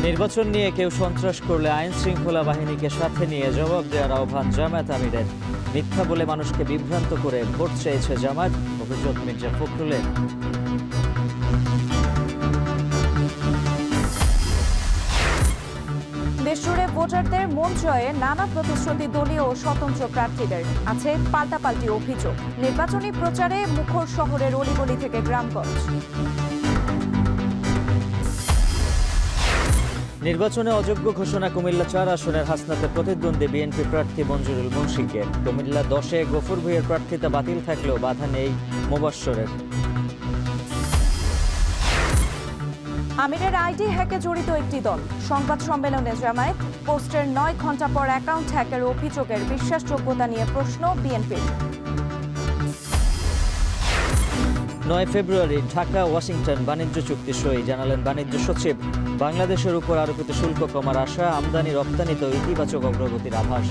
নির্বাচন নিয়ে কেউ সন্ত্রাস করলে আইন শৃঙ্খলা বাহিনীকে সাথে নিয়ে জবাব দেওয়ার আহ্বান জামায়াত আমিরের। মিথ্যা বলে মানুষকে বিভ্রান্ত করে ভোট চেয়েছে জামায়াত, অভিযোগ মির্জা ফখরুলের। দেশজুড়ে ভোটারদের মন জয়ে নানা প্রতিশ্রুতি দলীয় ও স্বতন্ত্র প্রার্থীদের। আছে পাল্টাপাল্টি অভিযোগ। নির্বাচনী প্রচারে মুখর শহরের অলিগলি থেকে গ্রামগঞ্জ। নির্বাচনে অযোগ্য ঘোষণা কুমিল্লা ৪ আসনের হাসনাতে প্রতিদ্বন্দ্বী বিএনপি প্রার্থী মঞ্জুরুল মুন্সিকে। কুমিল্লা 10-এ গফুর ভূঁইয়ার প্রার্থিতা বাতিল থাকলেও বাধা নেই মোবাশ্বরের। আমিরের আইডি হ্যাকে জড়িত একটি দল। সংবাদ সম্মেলনে জামায়াত। পোস্টের 9 ঘণ্টা পর অ্যাকাউন্ট হ্যাকের অভিযোগের বিশ্বাসযোগ্যতা নিয়ে প্রশ্ন বিএনপির। 9 ফেব্রুয়ারি ঢাকা ওয়াশিংটন বাণিজ্য চুক্তি সই, জানালেন বাণিজ্য সচিব। বাংলাদেশের উপর আরোপিত শুল্ক কমার আশা, আমদানি রপ্তানিতেও ইতিবাচক অগ্রগতির আভাস।